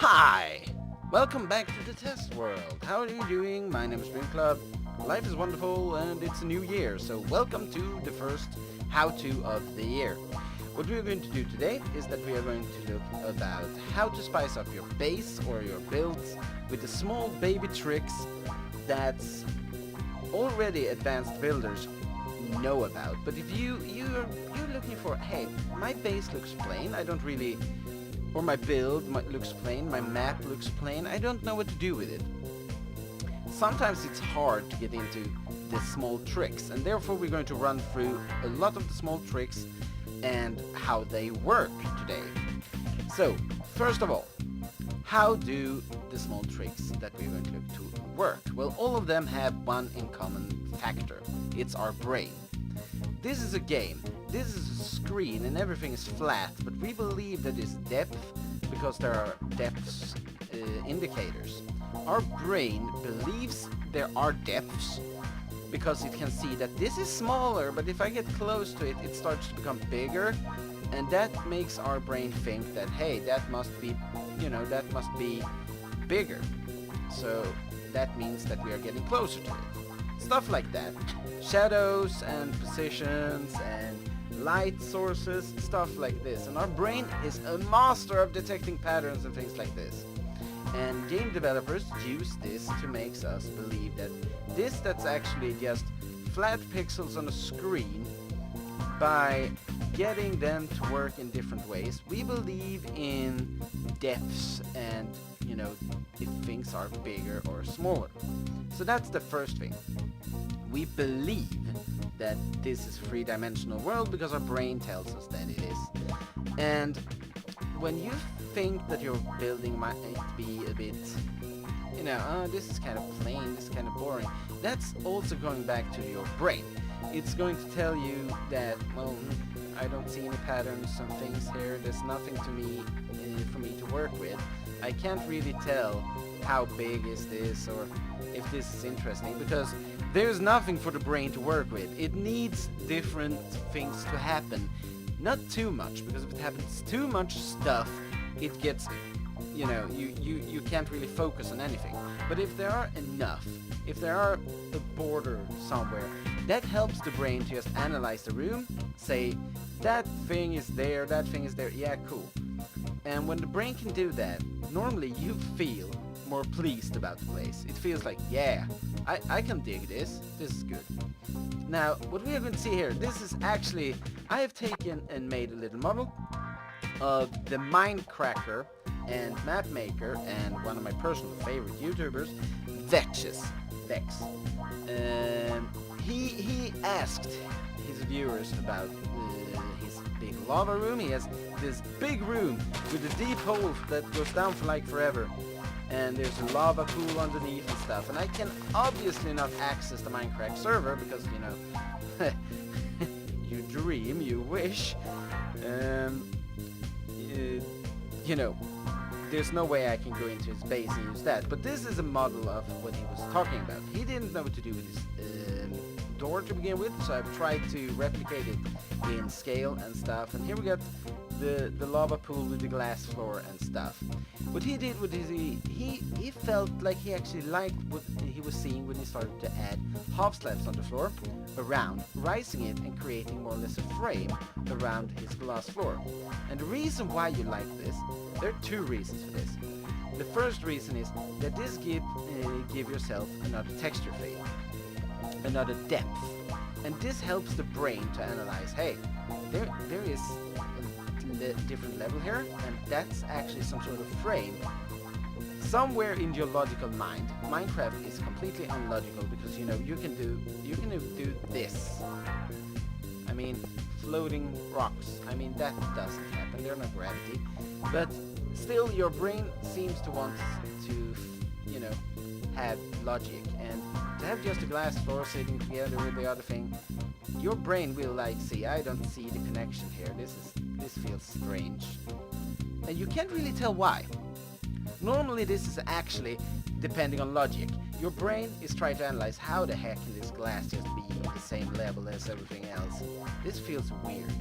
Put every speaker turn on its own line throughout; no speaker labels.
Hi! Welcome back to the test world. How are you doing? My name is Dreamklub. Life is wonderful and it's a new year, so welcome to the first how-to of the year. What we are going to do today is that we are going to look about how to spice up your base or your builds with the small baby tricks that already advanced builders know about. But if you're looking for, hey, my base looks plain, I don't really, or my build looks plain, my map looks plain, I don't know what to do with it. Sometimes it's hard to get into the small tricks, and therefore we're going to run through a lot of the small tricks and how they work today. So, first of all, how do the small tricks that we're going to look to work? Well, all of them have one in common factor. It's our brain. This is a game. This is a screen and everything is flat, but we believe that it's depth because there are depths indicators. Our brain believes there are depths because it can see that this is smaller, but if I get close to it, it starts to become bigger, and that makes our brain think that, hey, that must be, that must be bigger. So that means that we are getting closer to it. Stuff like that. Shadows and positions and light sources, stuff like this. And our brain is a master of detecting patterns and things like this. And game developers use this to make us believe that that's actually just flat pixels on a screen. By getting them to work in different ways, we believe in depths and, if things are bigger or smaller. So that's the first thing. We believe that this is a three-dimensional world because our brain tells us that it is. And when you think that your building might be a bit, this is kind of plain, this is kind of boring, that's also going back to your brain. It's going to tell you that, well, I don't see any patterns and things here, there's nothing to me for me to work with. I can't really tell how big is this or if this is interesting, because there's nothing for the brain to work with. It needs different things to happen. Not too much, because if it happens too much stuff, it gets, you can't really focus on anything. But if there are enough, if there are a border somewhere, that helps the brain to just analyze the room, say, that thing is there, yeah, cool. And when the brain can do that, normally you feel more pleased about the place. It feels like, yeah, I can dig this is good. Now, what we are going to see here, this is actually, I have taken and made a little model of the Minecracker and map maker and one of my personal favorite YouTubers, Vex. He asked his viewers about his big lava room. He has this big room with a deep hole that goes down for like forever. And there's a lava pool underneath and stuff. And I can obviously not access the Minecraft server because, you dream, you wish. There's no way I can go into his base and use that. But this is a model of what he was talking about. He didn't know what to do with his door to begin with, so I've tried to replicate it in scale and stuff. And here we got the lava pool with the glass floor and stuff. What he did with his, he felt like he actually liked what he was seeing when he started to add half slabs on the floor around, rising it and creating more or less a frame around his glass floor. And the reason why you like this, there are two reasons for this. The first reason is that this give yourself another texture fade, another depth, and this helps the brain to analyze, hey, there is a different level here, and that's actually some sort of frame somewhere in your logical mind. Minecraft is completely unlogical because you can do this. I mean, floating rocks. I mean, that doesn't happen. They're not gravity, but still, your brain seems to want to, have logic, and to have just a glass floor sitting together with the other thing, your brain will see, I don't see the connection here. This feels strange, and you can't really tell why. Normally, this is actually depending on logic. Your brain is trying to analyze how the heck can this glass just be the same level as everything else. This feels weird.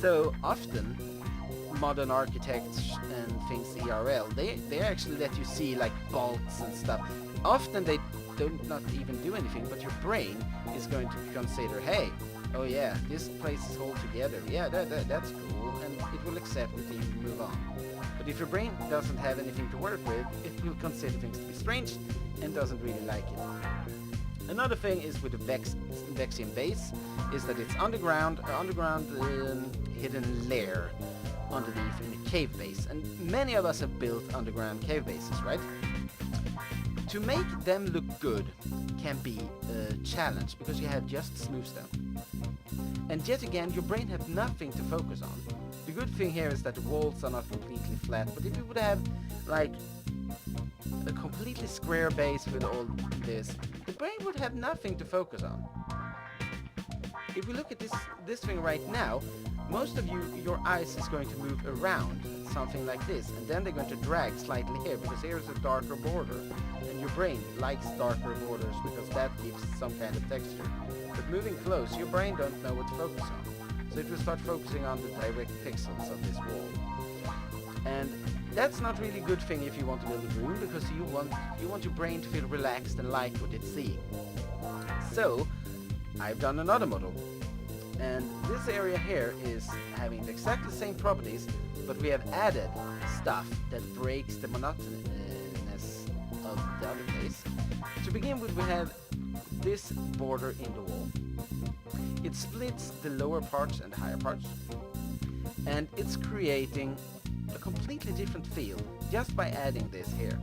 So often modern architects and things ERL, they actually let you see like bolts and stuff. Often they don't not even do anything, but your brain is going to consider, hey, oh yeah, this place is all together. Yeah, that's cool, and it will accept it and you move on. But if your brain doesn't have anything to work with, it will consider things to be strange and doesn't really like it. Another thing is with the Vexian base is that it's underground hidden lair underneath in a cave base, and many of us have built underground cave bases, right? To make them look good can be a challenge because you have just smooth stone. And yet again, your brain has nothing to focus on. The good thing here is that the walls are not completely flat, but if you would have like a completely square base with all this, the brain would have nothing to focus on. If we look at this thing right now, most of your eyes is going to move around, something like this, and then they're going to drag slightly here, because here is a darker border, and your brain likes darker borders because that gives some kind of texture. But moving close, your brain don't know what to focus on, so it will start focusing on the direct pixels of this wall. And that's not really a good thing if you want to build a room, because you want your brain to feel relaxed and like what it's seeing. So I've done another model, and this area here is having exactly the same properties, but we have added stuff that breaks the monotonous of the other place. To begin with, we have this border in the wall. It splits the lower parts and the higher parts, and it's creating a completely different feel just by adding this here.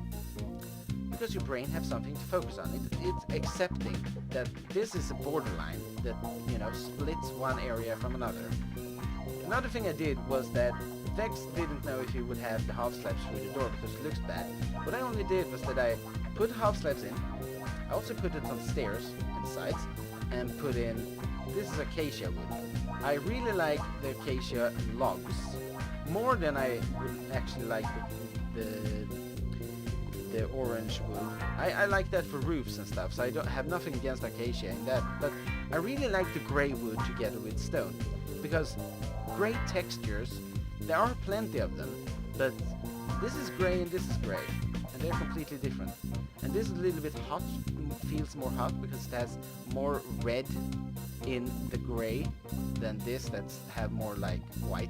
Because your brain has something to focus on. It's accepting that this is a borderline that, you know, splits one area from another. Another thing I did was that Vex didn't know if he would have the half slabs through the door because it looks bad. What I only did was that I put half slabs in. I also put it on stairs and sides, and put in, this is acacia wood. I really like the acacia logs more than I would actually like the orange wood. I like that for roofs and stuff, so I don't have nothing against acacia in that, but I really like the grey wood together with stone, because grey textures, there are plenty of them, but this is grey and this is grey, and they're completely different. And this is a little bit hot, feels more hot because it has more red in the grey than this that's have more like white.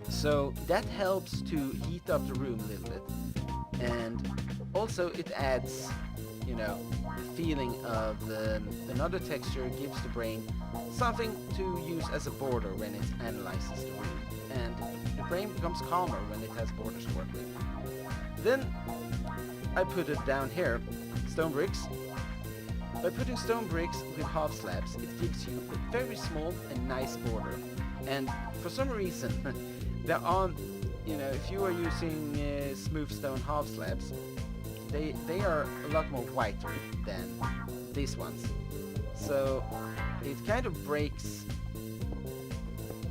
So that helps to heat up the room a little bit. And also it adds, you know, the feeling of another texture gives the brain something to use as a border when it analyzes the room. And the brain becomes calmer when it has borders to work with. Then I put it down here, stone bricks. By putting stone bricks with half slabs, it gives you a very small and nice border. And for some reason, there are, you know, if you are using smooth stone half slabs, they are a lot more whiter than these ones. So it kind of breaks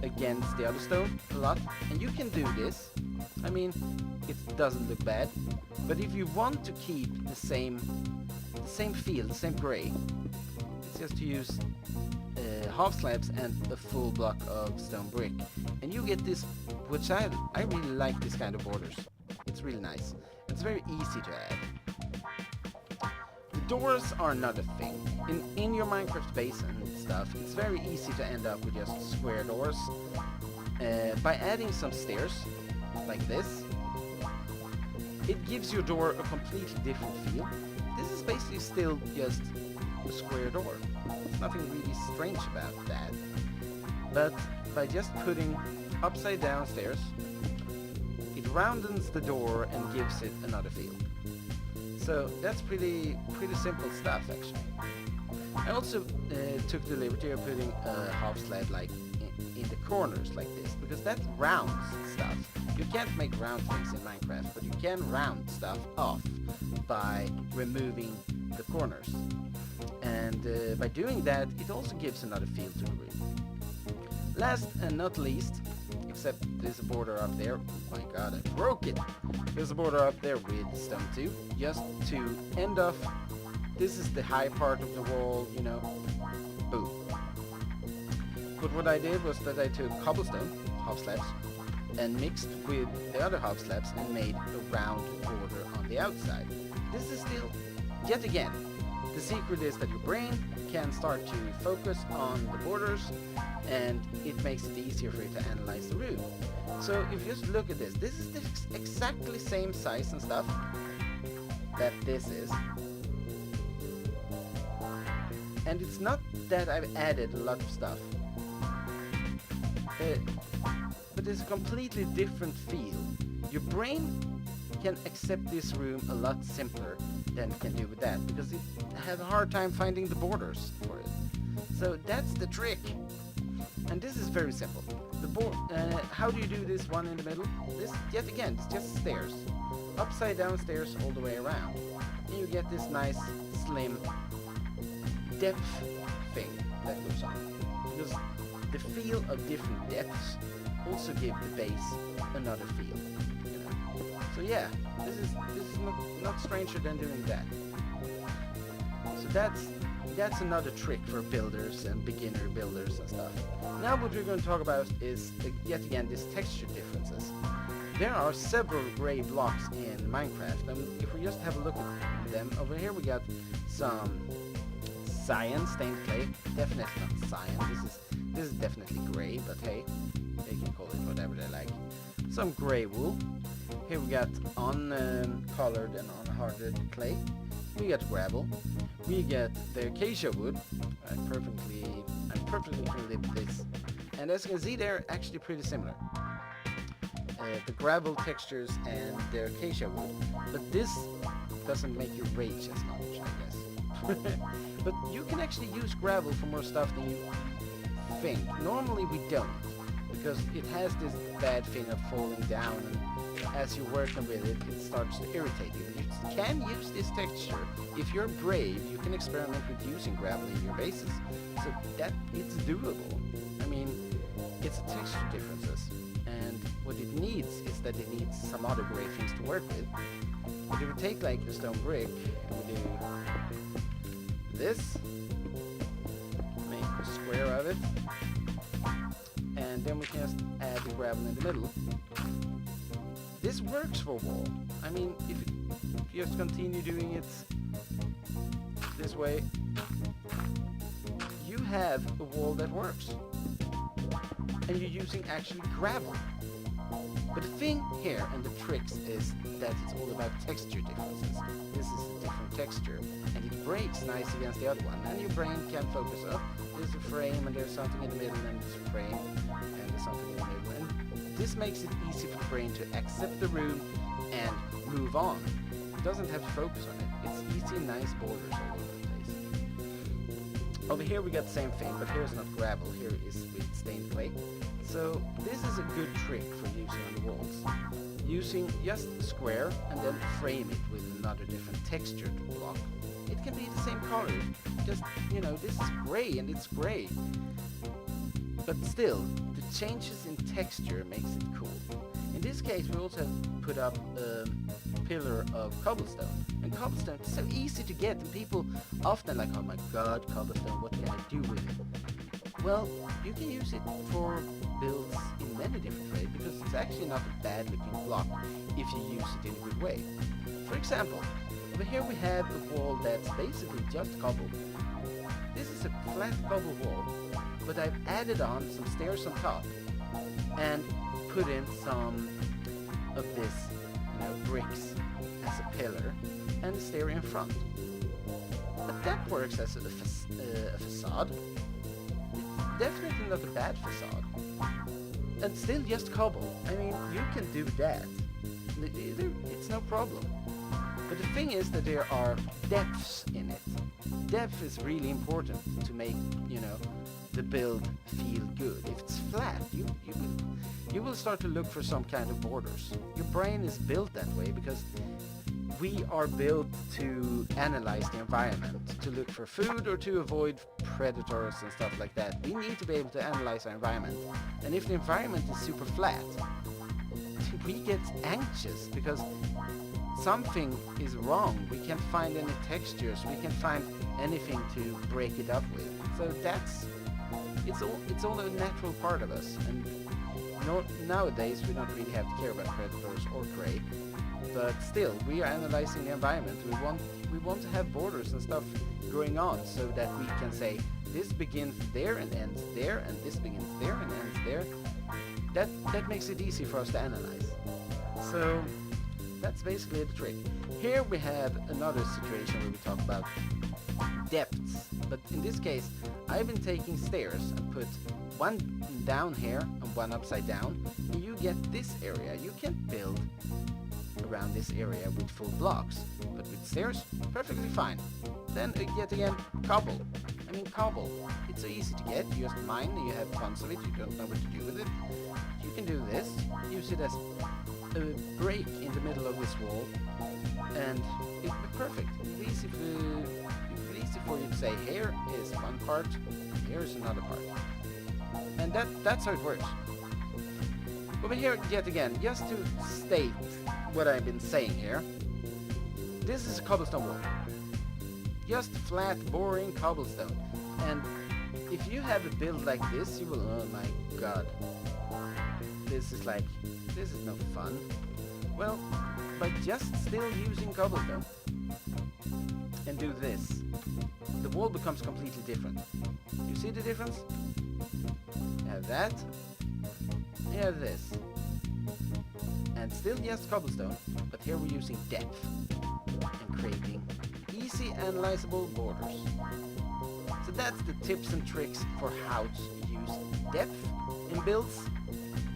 against the other stone a lot. And you can do this. I mean, it doesn't look bad. But if you want to keep the same feel, the same gray, it's just to use half slabs and a full block of stone brick, and you get this, which I really like this kind of borders. It's really nice. It's very easy to add. The doors are another thing. In your Minecraft base and stuff, it's very easy to end up with just square doors. By adding some stairs like this, it gives your door a completely different feel. This is basically still just a square door. There's nothing really strange about that. But by just putting upside down stairs, it roundens the door and gives it another feel. So that's pretty simple stuff actually. I also took the liberty of putting a half slab like in the corners like this, because that rounds stuff. You can't make round things in Minecraft, but you can round stuff off by removing the corners. And by doing that, it also gives another feel to the room. Last and not least, except there's a border up there. Oh my god, I broke it! There's a border up there with stone too, just to end off. This is the high part of the wall, you know. Boom. But what I did was that I took cobblestone, half slabs, and mixed with the other half slabs and made a round border on the outside. This is still, yet again, the secret is that your brain can start to focus on the borders, and it makes it easier for you to analyze the room. So if you just look at this is the exactly same size and stuff that this is. And it's not that I've added a lot of stuff, but it's a completely different feel. Your brain can accept this room a lot simpler than it can do with that, because it had a hard time finding the borders for it. So that's the trick. And this is very simple. How do you do this one in the middle? This, yet again, it's just stairs. Upside down stairs all the way around. And you get this nice, slim depth thing that goes on. Because the feel of different depths also give the base another feel. You know? So yeah, this is not stranger than doing that. So that's another trick for builders and beginner builders and stuff. Now what we're going to talk about is, yet again, these texture differences. There are several gray blocks in Minecraft, and if we just have a look at them, over here we got some cyan stained clay. Definitely not cyan, this is definitely gray, but hey, they can call it whatever they like. Some gray wool. Here we got uncolored and unhardened clay. We got gravel. We get the acacia wood. I'm perfectly familiar with this. And as you can see, they're actually pretty similar. The gravel textures and the acacia wood. But this doesn't make you rage as much, I guess. But you can actually use gravel for more stuff than you think. Normally we don't, because it has this bad thing of falling down, and as you're working with it, it starts to irritate you. You can use this texture. If you're brave, you can experiment with using gravel in your bases. So that it's doable. I mean, it's texture differences. And what it needs is that it needs some other gray things to work with. But if we take like the stone brick, and we do this, make a square of it, and then we can just add the gravel in the middle. This works for wall. I mean, if you just continue doing it this way, you have a wall that works. And you're using actually gravel. But the thing here and the tricks is that it's all about texture differences. This is a different texture, and it breaks nice against the other one. And your brain can focus up. There's a frame, and there's something in the middle, and there's a frame, and there's something in the middle. And this makes it easy for the brain to accept the room and move on. It doesn't have to focus on it. It's easy and nice borders all over the place. Over here we got the same thing, but here's not gravel. Here is with stained clay. So this is a good trick for using on the walls. Using just a square and then frame it with another different textured block. It can be the same color. Just, you know, this is gray and it's gray. But still, the changes in texture makes it cool. In this case, we also put up a pillar of cobblestone. And cobblestone is so easy to get, and people often like, oh my god, cobblestone, what can I do with it? Well, you can use it for builds in many different ways, because it's actually not a bad looking block if you use it in a good way. For example, over here we have a wall that's basically just cobble. This is a flat cobble wall, but I've added on some stairs on top and put in some of this, you know, bricks as a pillar and a stair in front. But that works as a facade. It's definitely not a bad facade. And still just cobble. I mean, you can do that. It's no problem. But the thing is that there are depths in it. Depth is really important to make, you know, the build feel good. If it's flat, you will start to look for some kind of borders. Your brain is built that way because we are built to analyze the environment, to look for food or to avoid predators and stuff like that. We need to be able to analyze our environment. And if the environment is super flat, we get anxious because something is wrong. We can't find any textures. We can't find anything to break it up with. So it's all a natural part of us. And Nowadays we don't really have to care about predators or prey, but still we are analyzing the environment. We want to have borders and stuff going on so that we can say this begins there and ends there, and this begins there and ends there. That makes it easy for us to analyze. So that's basically the trick. Here we have another situation where we talk about depths, but in this case I've been taking stairs and put one down here and one upside down, and you get this area. You can build around this area with full blocks, but with stairs, perfectly fine. Then yet again, cobble. Cobble. It's so easy to get. You just mine, you have tons of it, you don't know what to do with it. You can do this, use it as a break in the middle of this wall, and it'll be perfect. It'll be easy for you to say, here is one part, here is another part. And that's how it works. Over here, yet again, just to state what I've been saying here, this is a cobblestone wall. Just flat, boring cobblestone. And if you have a build like this, you will, oh my god, this is no fun. Well, by just still using cobblestone and do this, the wall becomes completely different. You see the difference? You have that, you have this. And still just cobblestone, but here we're using depth and creating easy analyzable borders. So that's the tips and tricks for how to use depth in builds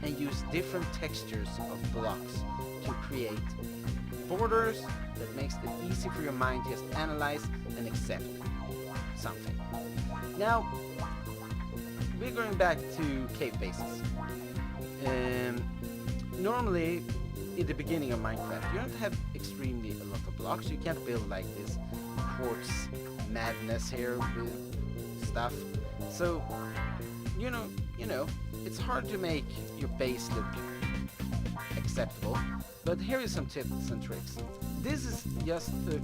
and use different textures of blocks to create borders that makes it easy for your mind to just analyze and accept something. Now, we're going back to cave bases. Normally, in the beginning of Minecraft, you don't have extremely a lot of blocks. You can't build like this quartz madness here with stuff. So, you know, it's hard to make your base look acceptable. But here is some tips and tricks. This is just the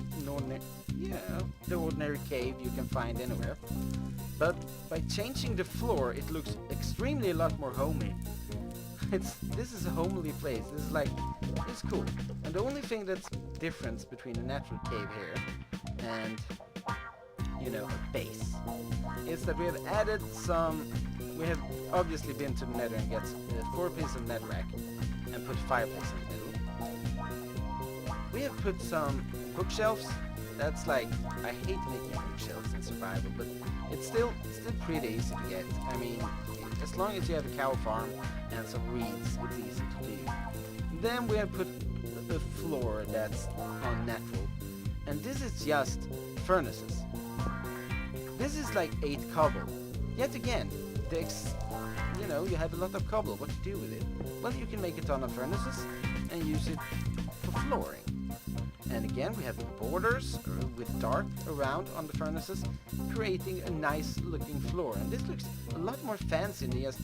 ordinary cave you can find anywhere. But by changing the floor, it looks extremely a lot more homey. This is a homely place. It's cool. And the only thing that's difference between a natural cave here and, a base is that we have added we have obviously been to the nether and get 4 pieces of netherrack and put fireplace in the middle. We have put some bookshelves. That's I hate making bookshelves in survival, but it's still pretty easy to get. As long as you have a cow farm and some reeds, it's easy to do. Then we have put a floor that's unnatural, and this is just furnaces. This is like 8 cobble. Yet again, you have a lot of cobble. What to do with it? Well, you can make a ton of furnaces and use it for flooring. And again, we have borders with dark around on the furnaces, creating a nice looking floor. And this looks a lot more fancy than just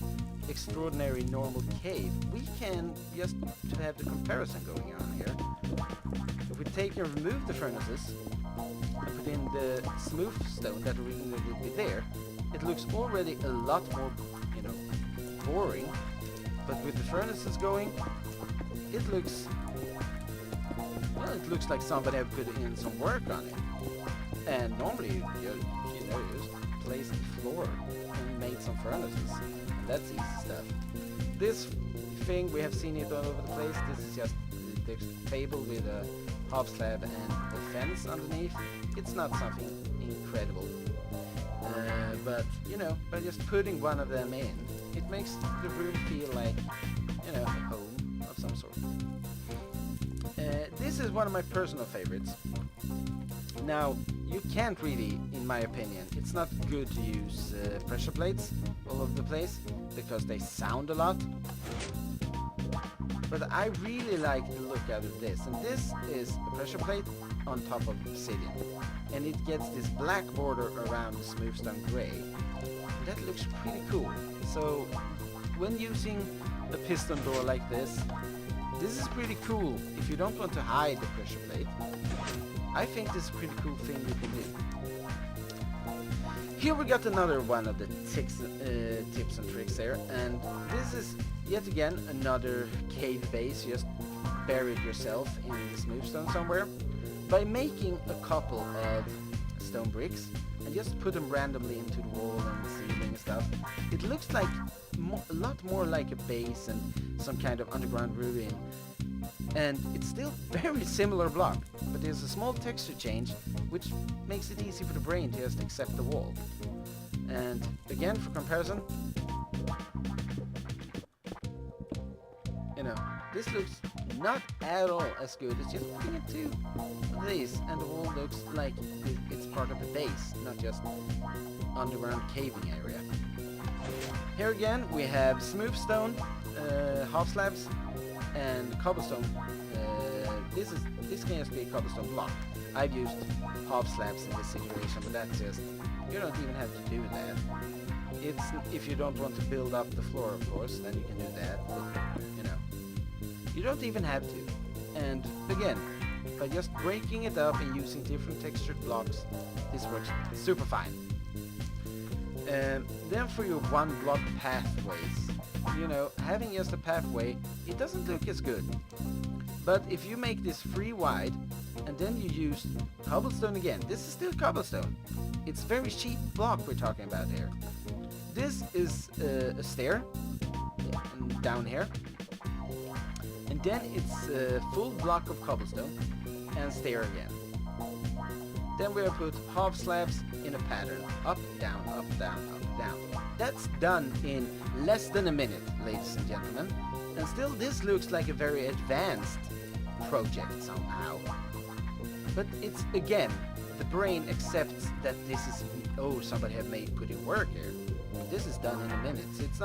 extraordinary normal cave. We can just to have the comparison going on here. If we take and remove the furnaces and put in the smooth stone that originally would be there, it looks already a lot more, boring. But with the furnaces going, it looks like somebody have put in some work on it. And normally, you just placed the floor and made some furnaces. And that's easy stuff. This thing, we have seen it all over the place. This is just the table with a half slab and a fence underneath. It's not something incredible. But, by just putting one of them in, it makes the room feel like, a home of some sort. This is one of my personal favorites. Now, you can't really, in my opinion, it's not good to use pressure plates all over the place because they sound a lot. But I really like the look out of this, and this is a pressure plate on top of obsidian, and it gets this black border around the smooth stone gray. That looks pretty cool. So when using a piston door like this is pretty cool if you don't want to hide the pressure plate. I think this is a pretty cool thing you can do. Here we got another one of the tips and tricks there, and this is yet again, another cave base, just buried yourself in the smooth stone somewhere. By making a couple of stone bricks and just put them randomly into the wall and the ceiling and stuff, it looks like a lot more like a base and some kind of underground ruin. And it's still very similar block, but there's a small texture change which makes it easy for the brain to just accept the wall. And again, for comparison, you know, this looks not at all as good as just putting it to this, and the wall looks like it's part of the base, not just underground caving area. Here again we have smooth stone, half slabs, and cobblestone. This can just be a cobblestone block. I've used half slabs in this situation, but that's just, you don't even have to do that. It's, if you don't want to build up the floor, of course, then you can do that, but, you know, you don't even have to. And again, by just breaking it up and using different textured blocks, this works super fine. Then for your one block pathways, you know, having just a pathway, it doesn't look as good. But if you make this 3 wide, and then you use cobblestone again, this is still cobblestone. It's very cheap block we're talking about here. This is a stair down here, and then it's a full block of cobblestone and stair again. Then we have put half slabs in a pattern, up, down, up, down, up, down. That's done in less than a minute, ladies and gentlemen. And still this looks like a very advanced project somehow. But it's, again, the brain accepts that this is, oh, somebody have put in work here. But this is done in a minute. It's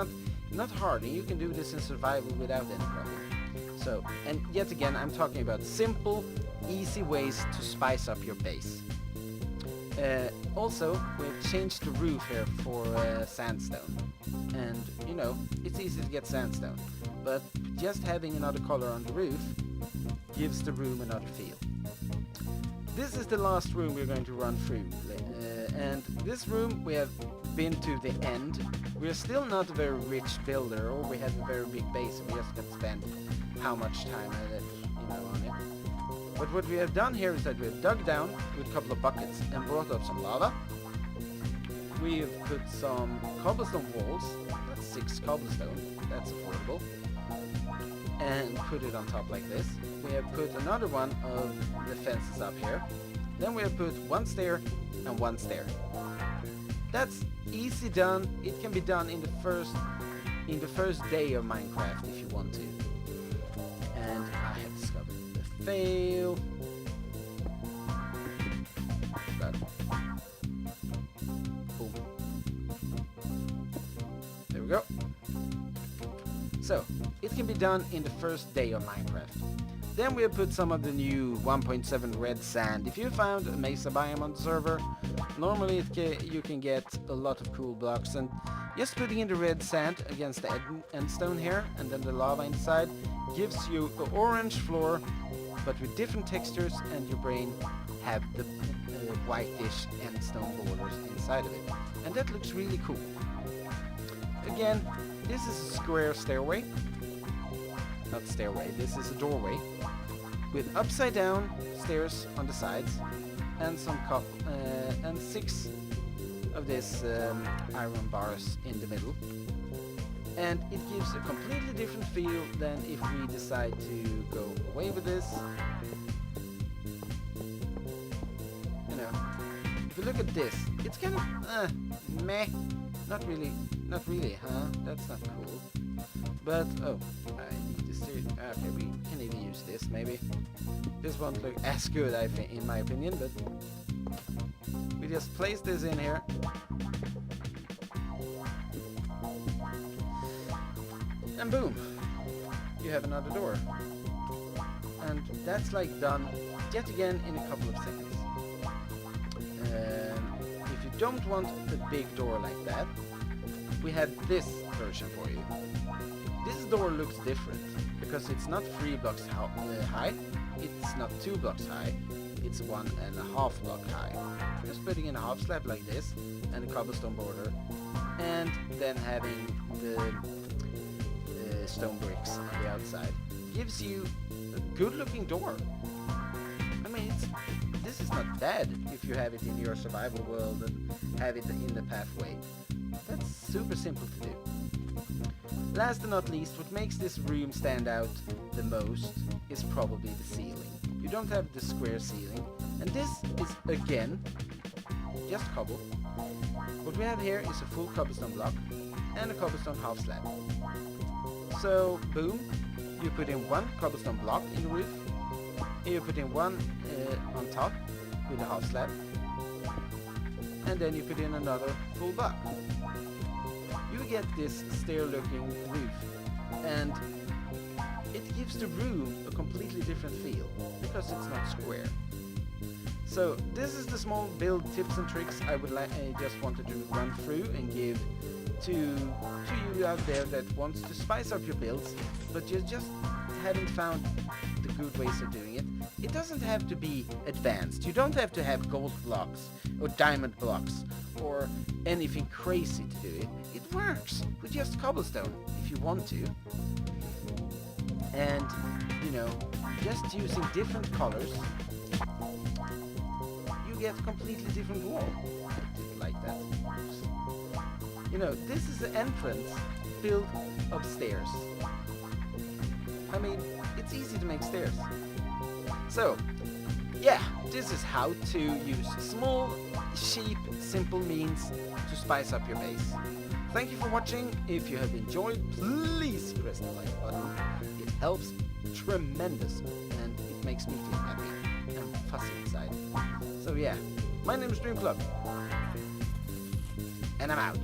not hard, and you can do this in survival without any problem. So, and yet again, I'm talking about simple, easy ways to spice up your base. Also, we've changed the roof here for sandstone. And, you know, it's easy to get sandstone. But just having another color on the roof gives the room another feel. This is the last room we're going to run through. And this room we have been to the end. We're still not a very rich builder, or we have a very big base, and we just can spend how much time on it. But what we have done here is that we've dug down with a couple of buckets and brought up some lava. We've put some cobblestone walls, that's 6 cobblestone, that's affordable, and put it on top like this. We have put another one of the fences up here. Then we have put 1 stair and 1 stair. That's easy done. It can be done in the first day of Minecraft if you want to. And I have discovered the fail. But boom. There we go. So it can be done in the first day of Minecraft. Then we have put some of the new 1.7 red sand. If you found a mesa biome on the server, normally you can get a lot of cool blocks, and just putting in the red sand against the end stone here and then the lava inside gives you an orange floor but with different textures, and your brain have the whitish end stone borders inside of it, and that looks really cool. Again, this is a square stairway. Not stairway, this is a doorway with upside down stairs on the sides and some and 6 of this iron bars in the middle, and it gives a completely different feel than if we decide to go away with this. You know, if you look at this, it's kind of meh, not really, huh? That's not cool. But oh, I need to see. Okay, we can even use this maybe. This won't look as good, I think, in my opinion, but we just place this in here. And boom, you have another door. And that's like done yet again in a couple of seconds. If you don't want a big door like that, we have this version for you. This door looks different because it's not 3 blocks high, it's not 2 blocks high, it's 1.5 block high. Just putting in a half slab like this and a cobblestone border, and then having the stone bricks on the outside gives you a good-looking door. I mean, this is not bad if you have it in your survival world and have it in the pathway. That's super simple to do. Last and not least, what makes this room stand out the most is probably the ceiling. You don't have the square ceiling, and this is again just cobble. What we have here is a full cobblestone block and a cobblestone half slab. So boom, you put in one cobblestone block in the roof, you put in one on top with a half slab, and then you put in another full block. You get this stair-looking roof, and it gives the room a completely different feel because it's not square. So this is the small build tips and tricks I just wanted to run through and give to you out there that wants to spice up your builds, but you just haven't found the good ways of doing it. It doesn't have to be advanced. You don't have to have gold blocks or diamond blocks or anything crazy to do it. It works with just cobblestone if you want to. And, you know, just using different colors, you get a completely different wall. I did like that. You know, this is the entrance built upstairs. I mean, it's easy to make stairs. So, yeah, this is how to use small, cheap, simple means to spice up your base. Thank you for watching. If you have enjoyed, please press the like button. It helps tremendous and it makes me feel happy and fuzzy inside. So yeah, my name is Dreamklub and I'm out.